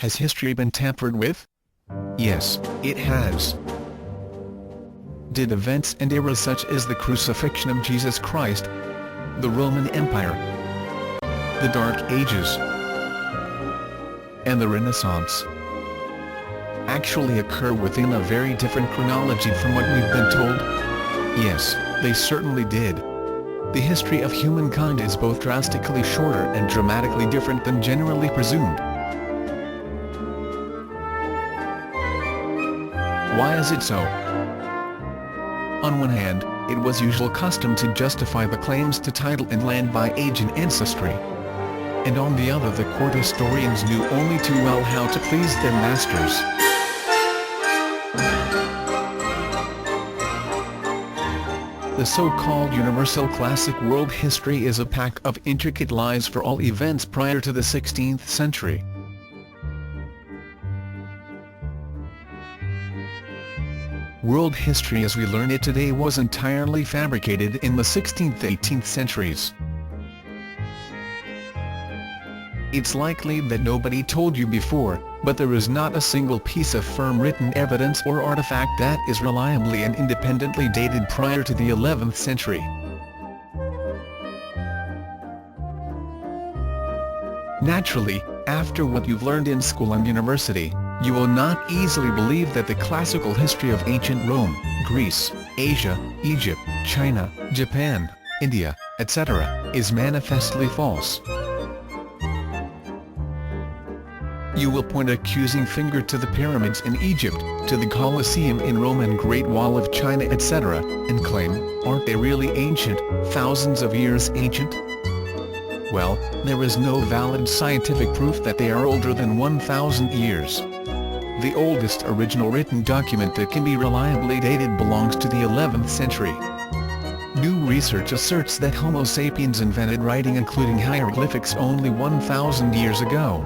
Has history been tampered with? Yes, it has. Did events and eras such as the crucifixion of Jesus Christ, the Roman Empire, the Dark Ages, and the Renaissance actually occur within a very different chronology from what we've been told? Yes, they certainly did. The history of humankind is both drastically shorter and dramatically different than generally presumed. Why is it so? On one hand, it was usual custom to justify the claims to title and land by age and ancestry. And on the other, the court historians knew only too well how to please their masters. The so-called universal classic world history is a pack of intricate lies for all events prior to the 16th century. World history as we learn it today was entirely fabricated in the 16th–18th centuries. It's likely that nobody told you before, but there is not a single piece of firm written evidence or artifact that is reliably and independently dated prior to the 11th century. Naturally, after what you've learned in school and university, you will not easily believe that the classical history of ancient Rome, Greece, Asia, Egypt, China, Japan, India, etc., is manifestly false. You will point an accusing finger to the pyramids in Egypt, to the Colosseum in Rome and Great Wall of China, etc., and claim, aren't they really ancient, thousands of years ancient? Well, there is no valid scientific proof that they are older than 1,000 years. The oldest original written document that can be reliably dated belongs to the 11th century. New research asserts that Homo sapiens invented writing including hieroglyphics only 1,000 years ago.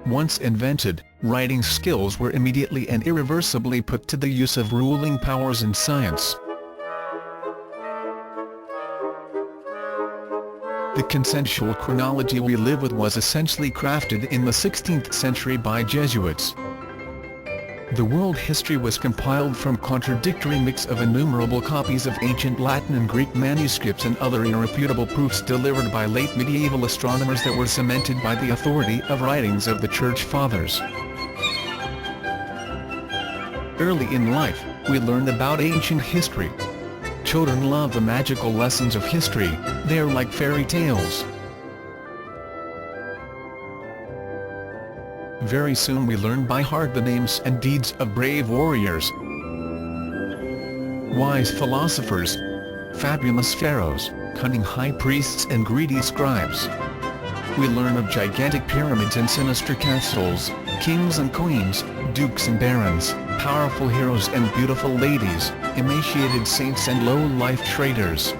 Once invented, writing skills were immediately and irreversibly put to the use of ruling powers in science. The consensual chronology we live with was essentially crafted in the 16th century by Jesuits. The world history was compiled from contradictory mix of innumerable copies of ancient Latin and Greek manuscripts and other irrefutable proofs delivered by late medieval astronomers that were cemented by the authority of writings of the Church Fathers. Early in life, we learned about ancient history. Children love the magical lessons of history, they are like fairy tales. Very soon we learn by heart the names and deeds of brave warriors, wise philosophers, fabulous pharaohs, cunning high priests and greedy scribes. We learn of gigantic pyramids and sinister castles, kings and queens, dukes and barons, powerful heroes and beautiful ladies, emaciated saints and low-life traders.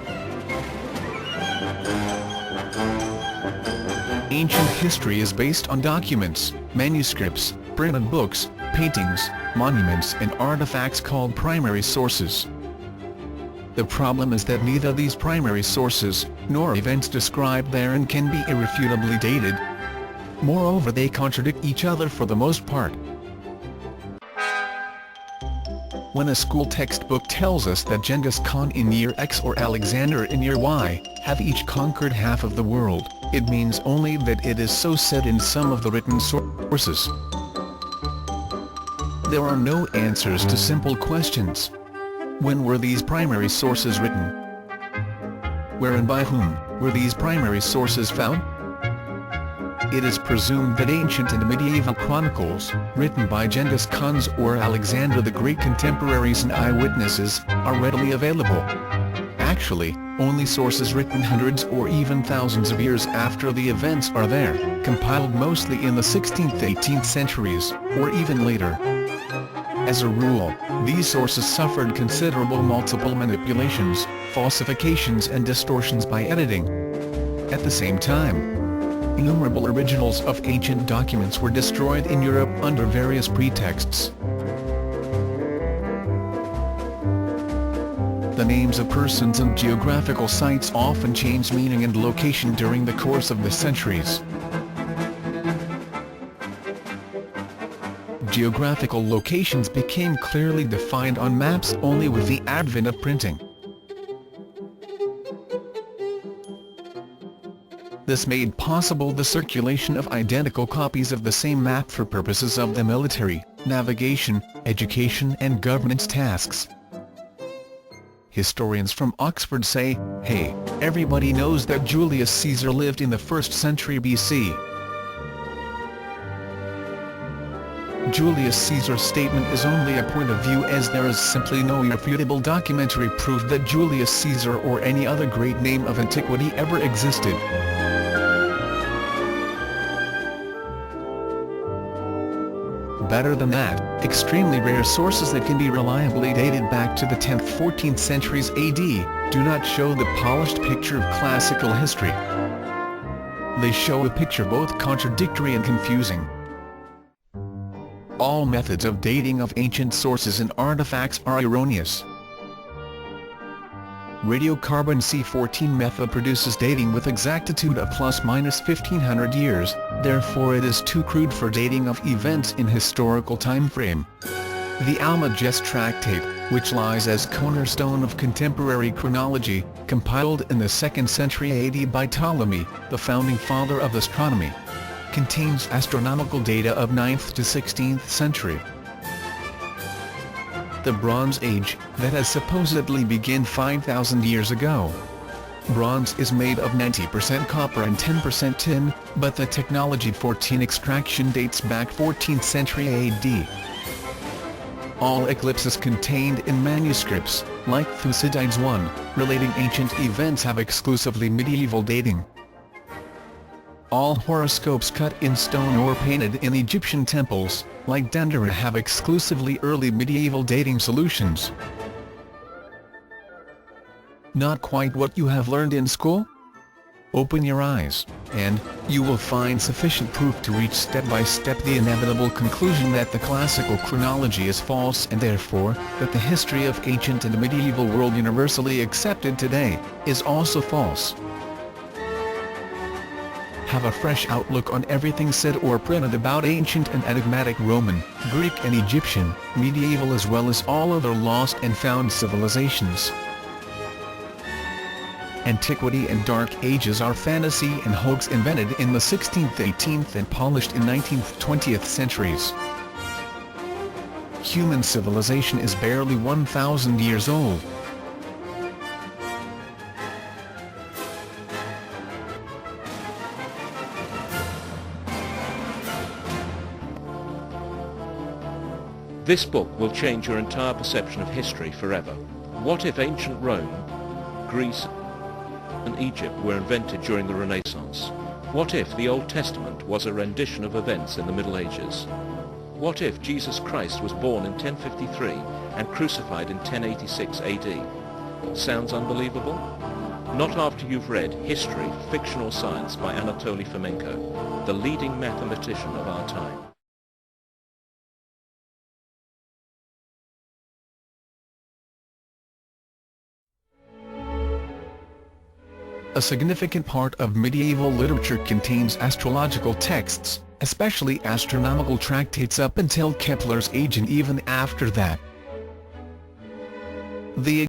Ancient history is based on documents, manuscripts, printed books, paintings, monuments and artifacts called primary sources. The problem is that neither these primary sources, nor events described therein can be irrefutably dated. Moreover, they contradict each other for the most part. When a school textbook tells us that Genghis Khan in year X or Alexander in year Y have each conquered half of the world, it means only that it is so said in some of the written sources. There are no answers to simple questions. When were these primary sources written? Where and by whom were these primary sources found? It is presumed that ancient and medieval chronicles, written by Genghis Khan's or Alexander the Great contemporaries and eyewitnesses, are readily available. Actually, only sources written hundreds or even thousands of years after the events are there, compiled mostly in the 16th–18th centuries, or even later. As a rule, these sources suffered considerable multiple manipulations, falsifications and distortions by editing. At the same time, innumerable originals of ancient documents were destroyed in Europe under various pretexts. The names of persons and geographical sites often changed meaning and location during the course of the centuries. geographical locations became clearly defined on maps only with the advent of printing. This made possible the circulation of identical copies of the same map for purposes of the military, navigation, education and governance tasks. Historians from Oxford say, hey, everybody knows that Julius Caesar lived in the 1st century BC. Julius Caesar's statement is only a point of view, as there is simply no irrefutable documentary proof that Julius Caesar or any other great name of antiquity ever existed. Better than that, extremely rare sources that can be reliably dated back to the 10th–14th centuries AD, do not show the polished picture of classical history. They show a picture both contradictory and confusing. All methods of dating of ancient sources and artifacts are erroneous. Radiocarbon C14 method produces dating with exactitude of ±1500 years, therefore it is too crude for dating of events in historical time frame. The Almagest Tractate, which lies as cornerstone of contemporary chronology, compiled in the 2nd century AD by Ptolemy, the founding father of astronomy, contains astronomical data of 9th to 16th century. The Bronze Age, that has supposedly begun 5,000 years ago. Bronze is made of 90% copper and 10% tin, but the technology for tin extraction dates back 14th century AD. All eclipses contained in manuscripts, like Thucydides I, relating ancient events have exclusively medieval dating. All horoscopes cut in stone or painted in Egyptian temples, like Dendera, have exclusively early medieval dating solutions. Not quite what you have learned in school? Open your eyes, and you will find sufficient proof to reach step by step the inevitable conclusion that the classical chronology is false, and therefore, that the history of ancient and medieval world universally accepted today, is also false. Have a fresh outlook on everything said or printed about ancient and enigmatic Roman, Greek and Egyptian, medieval as well as all other lost and found civilizations. Antiquity and Dark Ages are fantasy and hoax invented in the 16th, 18th and polished in 19th, 20th centuries. Human civilization is barely 1,000 years old. This book will change your entire perception of history forever. What if ancient Rome, Greece and Egypt were invented during the Renaissance? What if the Old Testament was a rendition of events in the Middle Ages? What if Jesus Christ was born in 1053 and crucified in 1086 AD? Sounds unbelievable? Not after you've read History, Fictional Science by Anatoly Fomenko, the leading mathematician of our time. A significant part of medieval literature contains astrological texts, especially astronomical tractates up until Kepler's age and even after that. The